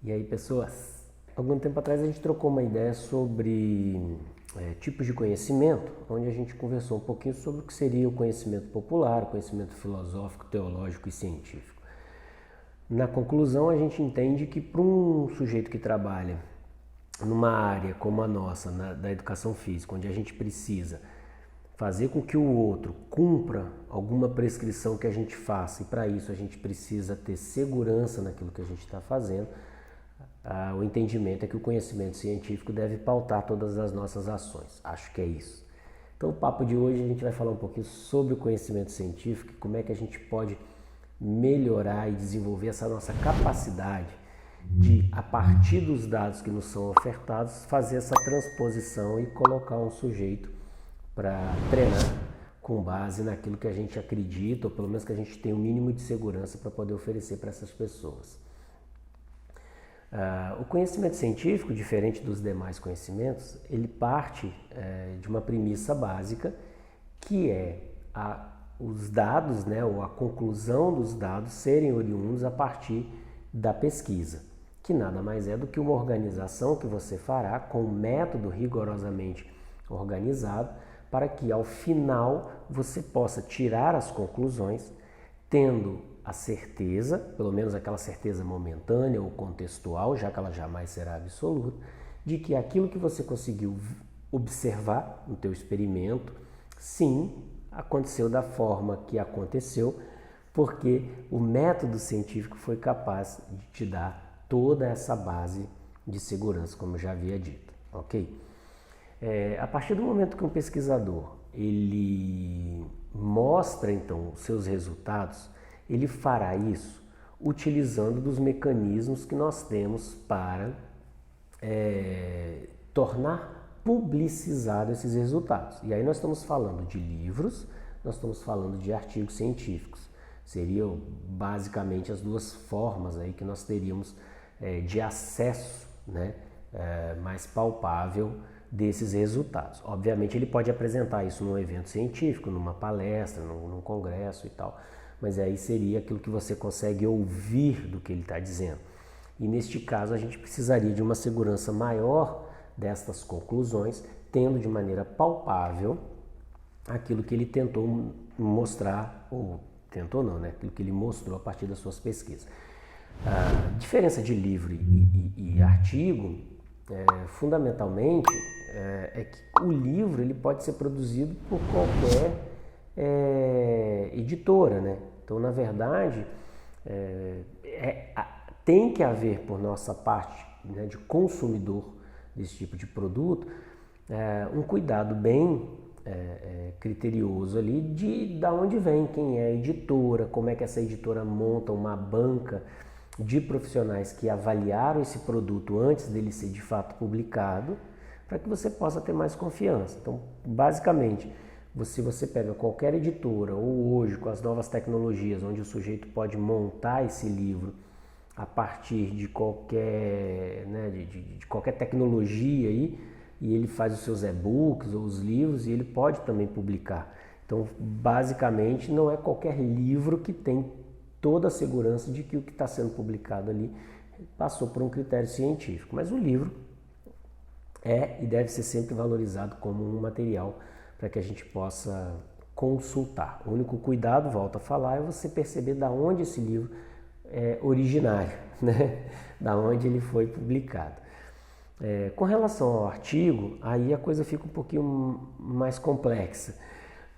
E aí, pessoas? Algum tempo atrás a gente trocou uma ideia sobre tipos de conhecimento, onde a gente conversou um pouquinho sobre o que seria o conhecimento popular, o conhecimento filosófico, teológico e científico. Na conclusão, a gente entende que para um sujeito que trabalha numa área como a nossa, da educação física, onde a gente precisa fazer com que o outro cumpra alguma prescrição que a gente faça, e para isso a gente precisa ter segurança naquilo que a gente está fazendo, o entendimento é que o conhecimento científico deve pautar todas as nossas ações. Acho que é isso. Então, o papo de hoje a gente vai falar um pouquinho sobre o conhecimento científico e como é que a gente pode melhorar e desenvolver essa nossa capacidade de, a partir dos dados que nos são ofertados, fazer essa transposição e colocar um sujeito para treinar com base naquilo que a gente acredita, ou pelo menos que a gente tem o mínimo de segurança para poder oferecer para essas pessoas. O conhecimento científico, diferente dos demais conhecimentos, ele parte de uma premissa básica, que é os dados, né, ou a conclusão dos dados serem oriundos a partir da pesquisa, que nada mais é do que uma organização que você fará com um método rigorosamente organizado, para que ao final você possa tirar as conclusões, tendo a certeza, pelo menos aquela certeza momentânea ou contextual, já que ela jamais será absoluta, de que aquilo que você conseguiu observar no teu experimento, sim, aconteceu da forma que aconteceu, porque o método científico foi capaz de te dar toda essa base de segurança, como eu já havia dito, ok? A partir do momento que um pesquisador ele mostra então os seus resultados, ele fará isso utilizando dos mecanismos que nós temos para tornar publicizados esses resultados. E aí nós estamos falando de livros, nós estamos falando de artigos científicos. Seriam basicamente as duas formas aí que nós teríamos de acesso, né, mais palpável desses resultados. Obviamente ele pode apresentar isso num evento científico, numa palestra, num congresso e tal, mas aí seria aquilo que você consegue ouvir do que ele está dizendo. E neste caso a gente precisaria de uma segurança maior destas conclusões, tendo de maneira palpável aquilo que ele tentou mostrar, ou tentou não, né? Aquilo que ele mostrou a partir das suas pesquisas. A diferença de livro e artigo, fundamentalmente, é que o livro ele pode ser produzido por qualquer editora, né? Então, na verdade, tem que haver por nossa parte, né, de consumidor desse tipo de produto, um cuidado bem criterioso ali de onde vem, quem é a editora, como é que essa editora monta uma banca de profissionais que avaliaram esse produto antes dele ser de fato publicado, para que você possa ter mais confiança. Então, basicamente, se você pega qualquer editora, ou hoje com as novas tecnologias, onde o sujeito pode montar esse livro a partir de qualquer, né, de qualquer tecnologia aí, e ele faz os seus e-books ou os livros, e ele pode também publicar. Então, basicamente, não é qualquer livro que tem toda a segurança de que o que está sendo publicado ali passou por um critério científico. Mas o livro é e deve ser sempre valorizado como um material para que a gente possa consultar. O único cuidado, volto a falar, é você perceber da onde esse livro é originário, né? Da onde ele foi publicado. Com relação ao artigo, aí a coisa fica um pouquinho mais complexa.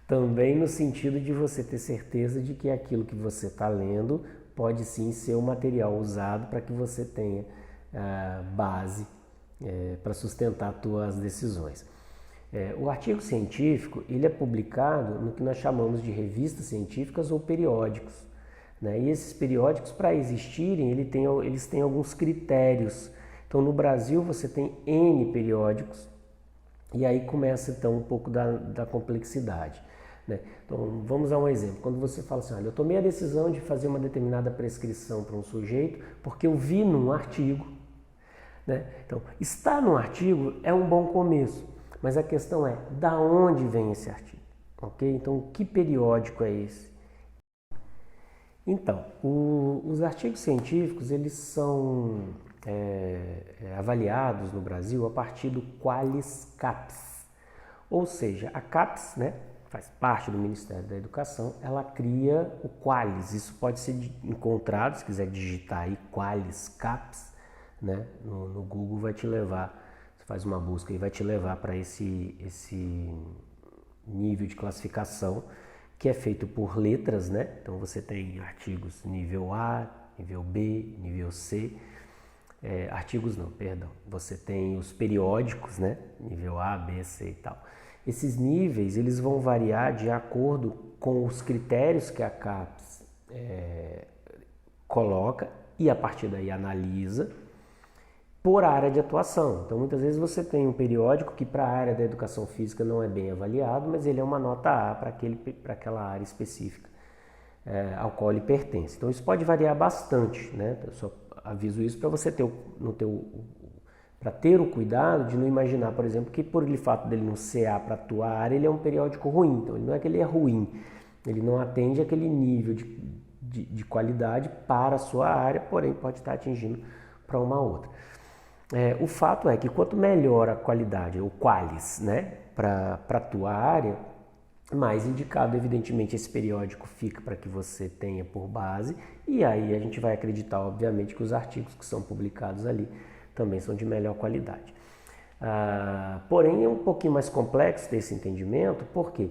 Também no sentido de você ter certeza de que aquilo que você está lendo pode sim ser um material usado para que você tenha base para sustentar as suas decisões. O artigo científico ele é publicado no que nós chamamos de revistas científicas ou periódicos, né? E esses periódicos, para existirem, eles têm alguns critérios. Então, no Brasil, você tem N periódicos, e aí começa então um pouco da complexidade, né? Então, vamos a um exemplo. Quando você fala assim, olha, eu tomei a decisão de fazer uma determinada prescrição para um sujeito porque eu vi num artigo, né? Então, estar num artigo é um bom começo, mas a questão é, da onde vem esse artigo? Ok? Então, que periódico é esse? Então, os artigos científicos, eles são avaliados no Brasil a partir do Qualis CAPES. Ou seja, a CAPES, né, faz parte do Ministério da Educação, ela cria o Qualis. Isso pode ser encontrado, se quiser digitar aí Qualis CAPES, né, no Google vai te levar, você faz uma busca e vai te levar para esse nível de classificação que é feito por letras, né? Então você tem artigos nível A, nível B, nível C. Artigos não, perdão. Você tem os periódicos, né? Nível A, B, C e tal. Esses níveis, eles vão variar de acordo com os critérios que a CAPES coloca e a partir daí analisa por área de atuação. Então muitas vezes você tem um periódico que para a área da educação física não é bem avaliado, mas ele é uma nota A para aquela área específica ao qual ele pertence. Então isso pode variar bastante, né? Eu só aviso isso para você ter o cuidado de não imaginar, por exemplo, que por ele fato dele não ser A para a tua área, ele é um periódico ruim. Então não é que ele é ruim, ele não atende aquele nível de qualidade para a sua área, porém pode estar atingindo para uma outra. O fato é que quanto melhor a qualidade, o Qualis, né, para a tua área, mais indicado, evidentemente, esse periódico fica para que você tenha por base, e aí a gente vai acreditar, obviamente, que os artigos que são publicados ali também são de melhor qualidade. Porém, é um pouquinho mais complexo desse entendimento, porque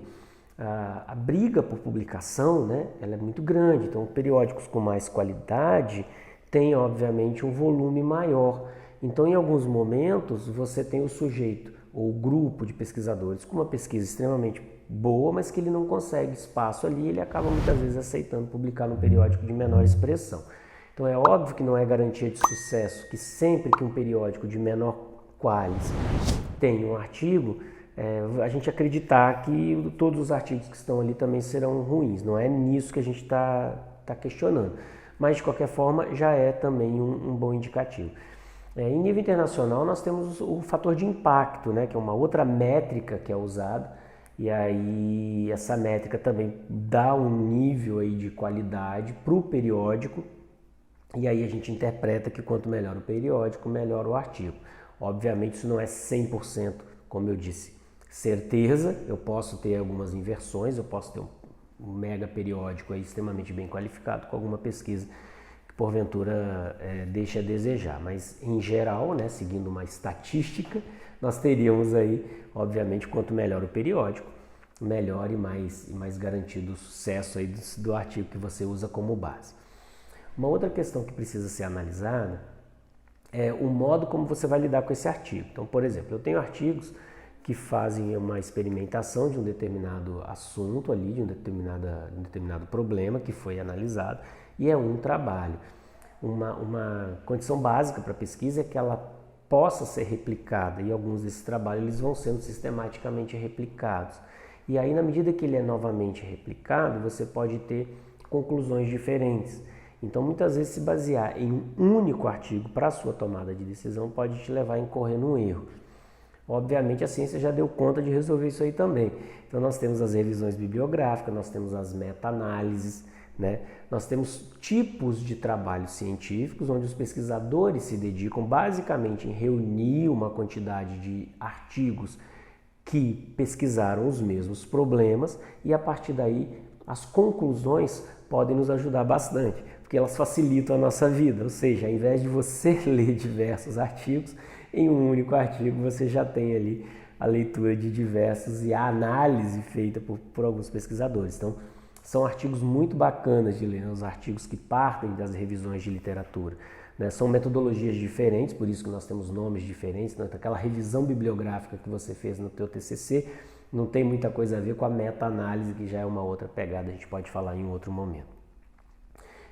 a briga por publicação, né, ela é muito grande, então periódicos com mais qualidade têm, obviamente, um volume maior. Então, em alguns momentos, você tem o sujeito ou o grupo de pesquisadores com uma pesquisa extremamente boa, mas que ele não consegue espaço ali, ele acaba muitas vezes aceitando publicar num periódico de menor expressão. Então, é óbvio que não é garantia de sucesso que sempre que um periódico de menor qualis tem um artigo, a gente acreditar que todos os artigos que estão ali também serão ruins. Não é nisso que a gente está questionando. Mas, de qualquer forma, já é também um bom indicativo. Em nível internacional, nós temos o fator de impacto, né, que é uma outra métrica que é usada, e aí essa métrica também dá um nível aí de qualidade para o periódico, e aí a gente interpreta que quanto melhor o periódico, melhor o artigo. Obviamente isso não é 100%, como eu disse, certeza, eu posso ter algumas inversões, eu posso ter um mega periódico aí extremamente bem qualificado com alguma pesquisa porventura deixa a desejar, mas em geral, né, seguindo uma estatística, nós teríamos aí, obviamente, quanto melhor o periódico, melhor e mais garantido o sucesso aí do artigo que você usa como base. Uma outra questão que precisa ser analisada é o modo como você vai lidar com esse artigo. Então, por exemplo, eu tenho artigos que fazem uma experimentação de um determinado assunto ali, de um determinado problema que foi analisado, e é um trabalho. Uma condição básica para a pesquisa é que ela possa ser replicada, e alguns desses trabalhos eles vão sendo sistematicamente replicados. E aí, na medida que ele é novamente replicado, você pode ter conclusões diferentes. Então, muitas vezes, se basear em um único artigo para a sua tomada de decisão pode te levar a incorrer num erro. Obviamente, a ciência já deu conta de resolver isso aí também. Então, nós temos as revisões bibliográficas, nós temos as meta-análises, né? Nós temos tipos de trabalhos científicos onde os pesquisadores se dedicam basicamente em reunir uma quantidade de artigos que pesquisaram os mesmos problemas e a partir daí as conclusões podem nos ajudar bastante, porque elas facilitam a nossa vida, ou seja, ao invés de você ler diversos artigos, em um único artigo você já tem ali a leitura de diversos e a análise feita por alguns pesquisadores. Então, são artigos muito bacanas de ler, os artigos que partem das revisões de literatura, né? São metodologias diferentes, por isso que nós temos nomes diferentes, né? Aquela revisão bibliográfica que você fez no teu TCC não tem muita coisa a ver com a meta-análise, que já é uma outra pegada, a gente pode falar em um outro momento.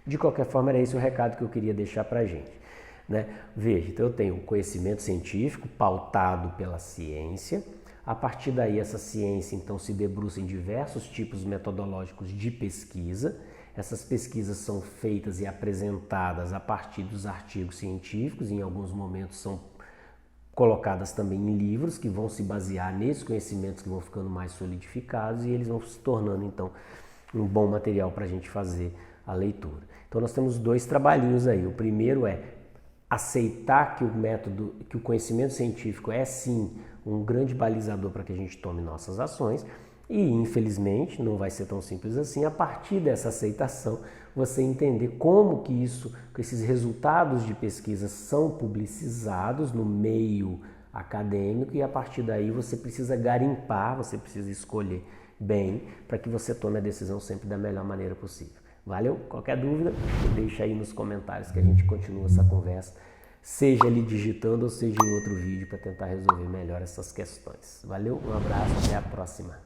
De qualquer forma, era esse o recado que eu queria deixar para a gente, né? Veja, então eu tenho conhecimento científico pautado pela ciência. A partir daí, essa ciência, então, se debruça em diversos tipos metodológicos de pesquisa. Essas pesquisas são feitas e apresentadas a partir dos artigos científicos, em alguns momentos são colocadas também em livros que vão se basear nesses conhecimentos que vão ficando mais solidificados e eles vão se tornando, então, um bom material para a gente fazer a leitura. Então, nós temos dois trabalhinhos aí. O primeiro é aceitar que o método, que o conhecimento científico é sim um grande balizador para que a gente tome nossas ações e, infelizmente, não vai ser tão simples assim. A partir dessa aceitação, você entender como que esses resultados de pesquisa são publicizados no meio acadêmico e a partir daí você precisa garimpar, você precisa escolher bem para que você tome a decisão sempre da melhor maneira possível. Valeu? Qualquer dúvida, deixa aí nos comentários que a gente continua essa conversa, seja ali digitando ou seja em outro vídeo para tentar resolver melhor essas questões. Valeu, um abraço, até a próxima.